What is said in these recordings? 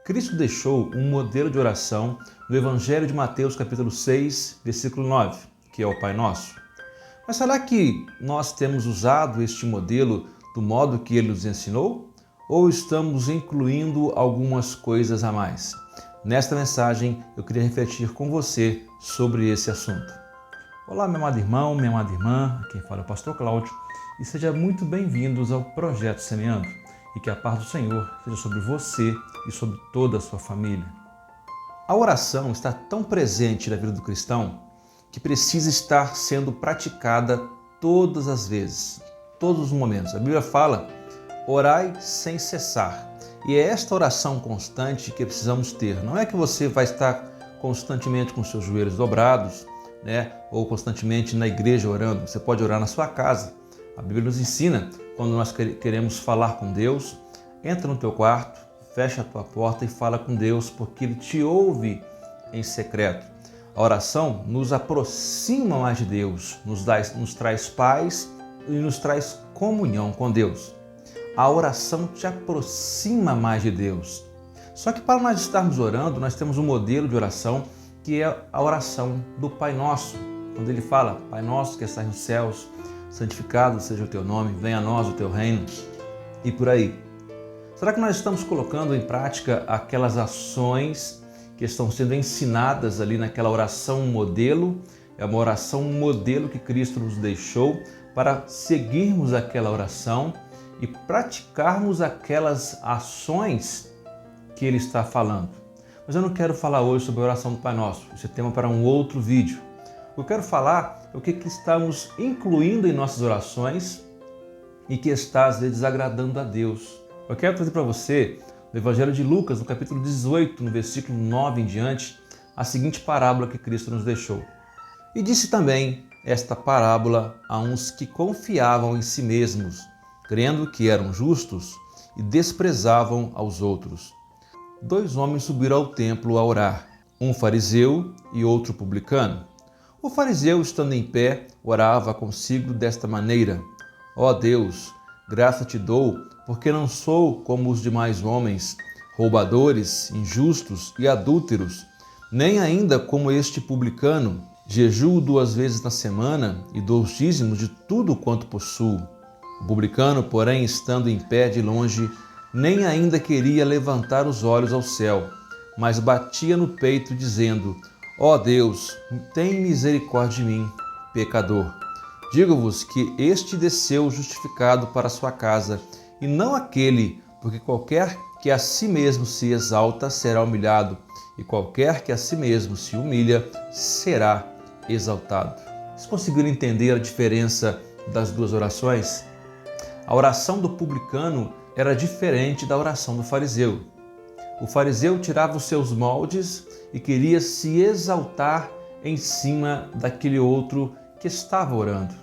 Cristo deixou um modelo de oração no Evangelho de Mateus, capítulo 6, versículo 9, que é o Pai Nosso. Mas será que nós temos usado este modelo do modo que ele nos ensinou? Ou estamos incluindo algumas coisas a mais? Nesta mensagem, eu queria refletir com você sobre esse assunto. Olá, meu amado irmão, minha amada irmã, quem fala é o pastor Cláudio, e sejam muito bem-vindos ao Projeto Semeando, e que a paz do Senhor seja sobre você e sobre toda a sua família. A oração está tão presente na vida do cristão que precisa estar sendo praticada todas as vezes, todos os momentos. A Bíblia fala, orai sem cessar. E é esta oração constante que precisamos ter. Não é que você vai estar constantemente com seus joelhos dobrados, ou constantemente na igreja orando. Você pode orar na sua casa. A Bíblia nos ensina, quando nós queremos falar com Deus, entra no teu quarto, fecha a tua porta e fala com Deus, porque Ele te ouve em secreto. A oração nos aproxima mais de Deus, nos traz paz e nos traz comunhão com Deus. A oração te aproxima mais de Deus. Só que para nós estarmos orando, nós temos um modelo de oração que é a oração do Pai Nosso. Quando ele fala, Pai Nosso que estás nos céus, santificado seja o teu nome, venha a nós o teu reino, e por aí. Será que nós estamos colocando em prática aquelas ações que estão sendo ensinadas ali naquela oração modelo? É uma oração modelo que Cristo nos deixou para seguirmos aquela oração e praticarmos aquelas ações que Ele está falando. Mas eu não quero falar hoje sobre a oração do Pai Nosso, esse é tema para um outro vídeo. Eu quero falar o que estamos incluindo em nossas orações e que está às vezes desagradando a Deus. Eu quero trazer para você, no Evangelho de Lucas, no capítulo 18, no versículo 9 em diante, a seguinte parábola que Cristo nos deixou. E disse também esta parábola a uns que confiavam em si mesmos, crendo que eram justos e desprezavam aos outros. 2 homens subiram ao templo a orar, um fariseu e outro publicano. O fariseu, estando em pé, orava consigo desta maneira: Ó Deus, graça te dou, porque não sou como os demais homens, roubadores, injustos e adúlteros, nem ainda como este publicano. Jejuo 2 vezes na semana e dou os dízimos de tudo quanto possuo. O publicano, porém, estando em pé de longe, nem ainda queria levantar os olhos ao céu, mas batia no peito, dizendo: Ó Deus, tem misericórdia de mim, pecador. Digo-vos que este desceu justificado para a sua casa, e não aquele, porque qualquer que a si mesmo se exalta será humilhado, e qualquer que a si mesmo se humilha será exaltado. Vocês conseguiram entender a diferença das duas orações? A oração do publicano era diferente da oração do fariseu. O fariseu tirava os seus moldes e queria se exaltar em cima daquele outro que estava orando.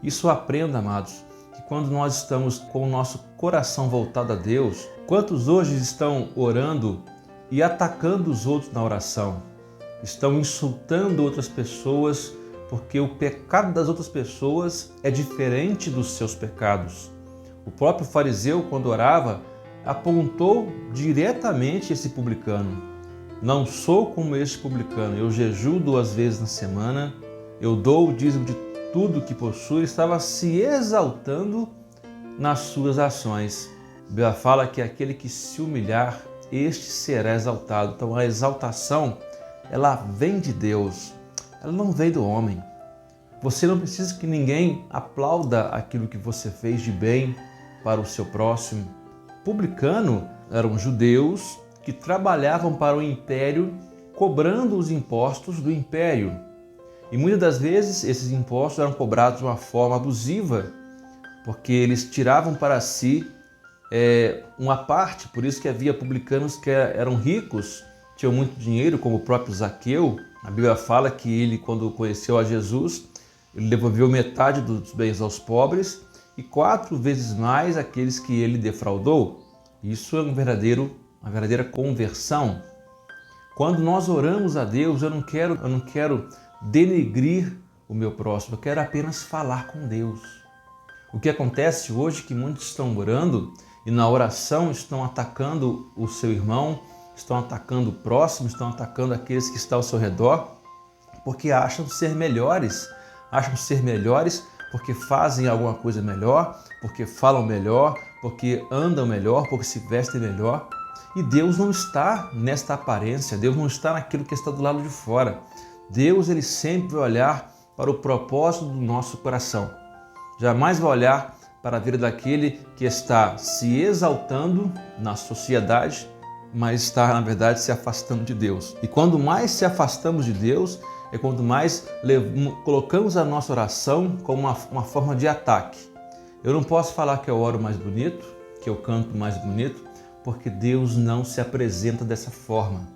Isso aprenda, amados, que quando nós estamos com o nosso coração voltado a Deus, quantos hoje estão orando e atacando os outros na oração? Estão insultando outras pessoas porque o pecado das outras pessoas é diferente dos seus pecados. O próprio fariseu, quando orava, apontou diretamente esse publicano. Não sou como este publicano, eu jejuo 2 vezes na semana, eu dou o dízimo de tudo que possuo. Ele estava se exaltando nas suas ações. A Bíblia fala que aquele que se humilhar, este será exaltado. Então a exaltação, ela vem de Deus, ela não vem do homem. Você não precisa que ninguém aplauda aquilo que você fez de bem para o seu próximo. Publicano eram judeus que trabalhavam para o império, cobrando os impostos do império. E muitas das vezes esses impostos eram cobrados de uma forma abusiva, porque eles tiravam para si uma parte. Por isso que havia publicanos que eram ricos, tinham muito dinheiro, como o próprio Zaqueu. A Bíblia fala que ele, quando conheceu a Jesus, ele devolveu metade dos bens aos pobres e 4 vezes mais aqueles que ele defraudou. Isso é uma verdadeira conversão. Quando nós oramos a Deus, eu não quero denegrir o meu próximo, eu quero apenas falar com Deus. O que acontece hoje é que muitos estão orando e na oração estão atacando o seu irmão, estão atacando o próximo, estão atacando aqueles que estão ao seu redor, porque acham ser melhores porque fazem alguma coisa melhor, porque falam melhor, porque andam melhor, porque se vestem melhor. E Deus não está nesta aparência, Deus não está naquilo que está do lado de fora. Deus, ele sempre vai olhar para o propósito do nosso coração. Jamais vai olhar para a vida daquele que está se exaltando na sociedade, mas está, na verdade, se afastando de Deus. E quando mais se afastamos de Deus, é quando mais colocamos a nossa oração como uma forma de ataque. Eu não posso falar que eu oro mais bonito, que eu canto mais bonito, porque Deus não se apresenta dessa forma.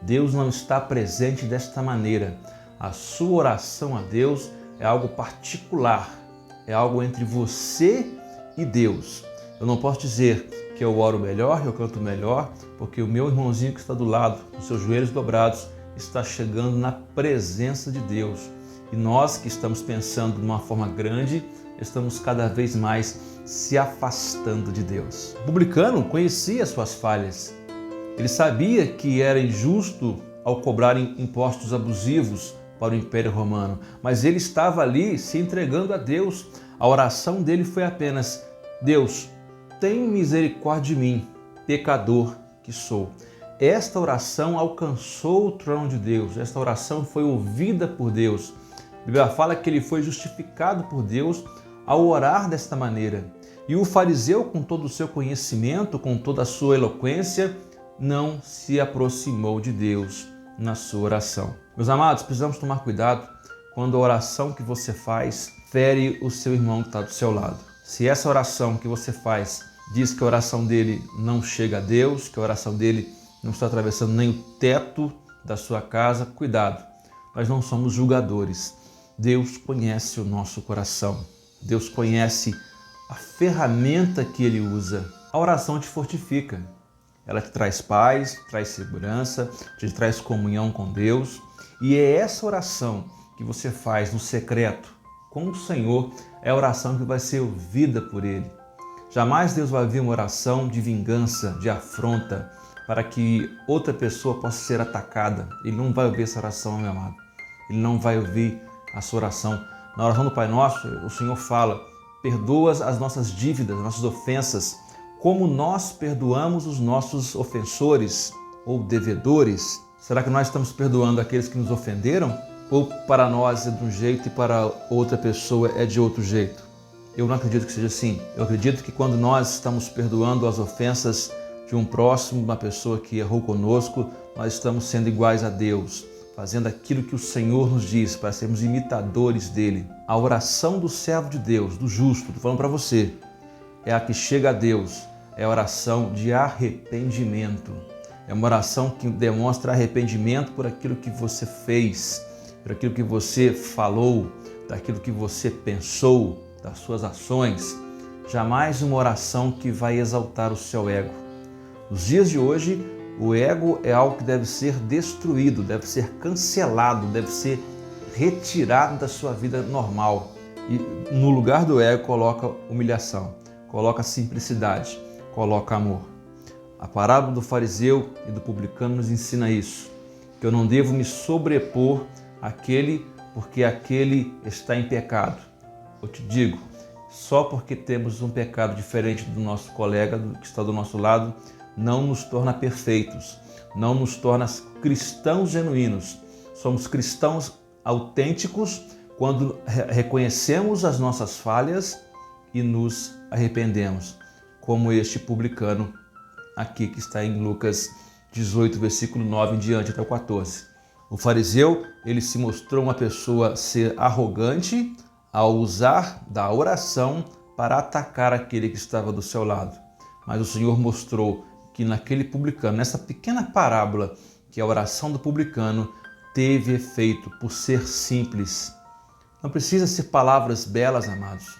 Deus não está presente desta maneira. A sua oração a Deus é algo particular, é algo entre você e Deus. Eu não posso dizer que eu oro melhor, que eu canto melhor, porque o meu irmãozinho que está do lado, com seus joelhos dobrados, está chegando na presença de Deus. E nós que estamos pensando de uma forma grande, estamos cada vez mais se afastando de Deus. O publicano conhecia suas falhas. Ele sabia que era injusto ao cobrar impostos abusivos para o Império Romano, mas ele estava ali se entregando a Deus. A oração dele foi apenas: Deus, tem misericórdia de mim, pecador que sou. Esta oração alcançou o trono de Deus, esta oração foi ouvida por Deus. A Bíblia fala que ele foi justificado por Deus ao orar desta maneira. E o fariseu, com todo o seu conhecimento, com toda a sua eloquência, não se aproximou de Deus na sua oração. Meus amados, precisamos tomar cuidado quando a oração que você faz fere o seu irmão que está do seu lado. Se essa oração que você faz diz que a oração dele não chega a Deus, que a oração dele não está atravessando nem o teto da sua casa, cuidado, nós não somos julgadores. Deus conhece o nosso coração. Deus conhece a ferramenta que Ele usa. A oração te fortifica. Ela te traz paz, traz segurança, te traz comunhão com Deus. E é essa oração que você faz no secreto com o Senhor, é a oração que vai ser ouvida por Ele. Jamais Deus vai ouvir uma oração de vingança, de afronta, para que outra pessoa possa ser atacada. Ele não vai ouvir essa oração, meu amado. Ele não vai ouvir a sua oração. Na oração do Pai Nosso, o Senhor fala: perdoa as nossas dívidas, as nossas ofensas, como nós perdoamos os nossos ofensores ou devedores. Será que nós estamos perdoando aqueles que nos ofenderam? Ou para nós é de um jeito e para outra pessoa é de outro jeito? Eu não acredito que seja assim. Eu acredito que quando nós estamos perdoando as ofensas de um próximo, uma pessoa que errou conosco, nós estamos sendo iguais a Deus, fazendo aquilo que o Senhor nos diz, para sermos imitadores dele. A oração do servo de Deus, do justo, estou falando para você, é a que chega a Deus, é a oração de arrependimento. É uma oração que demonstra arrependimento por aquilo que você fez, por aquilo que você falou, daquilo que você pensou, das suas ações. Jamais uma oração que vai exaltar o seu ego. Nos dias de hoje, o ego é algo que deve ser destruído, deve ser cancelado, deve ser retirado da sua vida normal. E no lugar do ego coloca humilhação, coloca simplicidade, coloca amor. A parábola do fariseu e do publicano nos ensina isso, que eu não devo me sobrepor àquele porque aquele está em pecado. Eu te digo, só porque temos um pecado diferente do nosso colega que está do nosso lado, não nos torna perfeitos, não nos torna cristãos genuínos. Somos cristãos autênticos quando reconhecemos as nossas falhas e nos arrependemos, como este publicano aqui que está em Lucas 18, versículo 9 em diante até o 14. O fariseu, ele se mostrou uma pessoa ser arrogante ao usar da oração para atacar aquele que estava do seu lado. Mas o Senhor mostrou que naquele publicano, nessa pequena parábola, que a oração do publicano teve efeito por ser simples. Não precisa ser palavras belas, amados.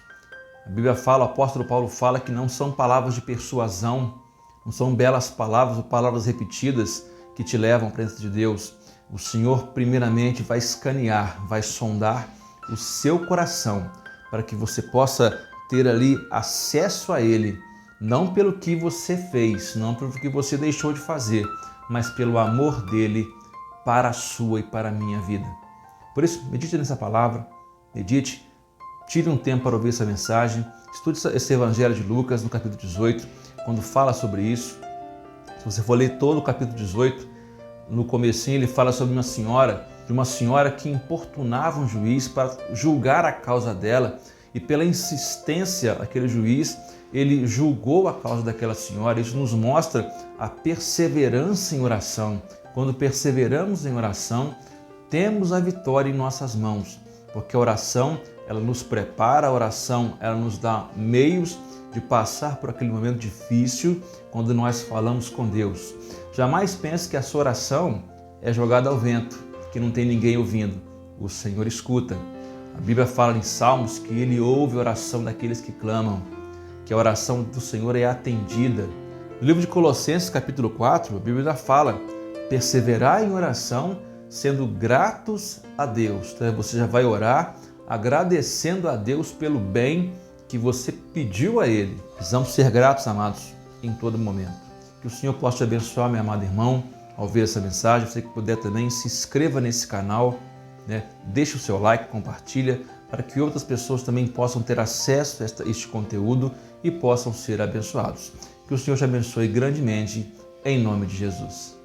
A Bíblia fala, o apóstolo Paulo fala que não são palavras de persuasão, não são belas palavras ou palavras repetidas que te levam para dentro de Deus. O Senhor primeiramente vai escanear, vai sondar o seu coração para que você possa ter ali acesso a Ele, não pelo que você fez, não pelo que você deixou de fazer, mas pelo amor dele para a sua e para a minha vida. Por isso, medite nessa palavra, medite, tire um tempo para ouvir essa mensagem, estude esse Evangelho de Lucas no capítulo 18, quando fala sobre isso. Se você for ler todo o capítulo 18, no comecinho ele fala sobre uma senhora que importunava um juiz para julgar a causa dela, e pela insistência daquele juiz, ele julgou a causa daquela senhora. Isso nos mostra a perseverança em oração. Quando perseveramos em oração, temos a vitória em nossas mãos, porque a oração, ela nos prepara, a oração, ela nos dá meios de passar por aquele momento difícil quando nós falamos com Deus. Jamais pense que a sua oração é jogada ao vento, que não tem ninguém ouvindo. O Senhor escuta. A Bíblia fala em Salmos que Ele ouve a oração daqueles que clamam, que a oração do Senhor é atendida. No livro de Colossenses, capítulo 4, a Bíblia fala: perseverar em oração, sendo gratos a Deus. Então, você já vai orar agradecendo a Deus pelo bem que você pediu a Ele. Precisamos ser gratos, amados, em todo momento. Que o Senhor possa te abençoar, meu amado irmão, ao ver essa mensagem. Você que puder também, se inscreva nesse canal, deixe o seu like, compartilha, para que outras pessoas também possam ter acesso a este conteúdo e possam ser abençoados. Que o Senhor te abençoe grandemente, em nome de Jesus.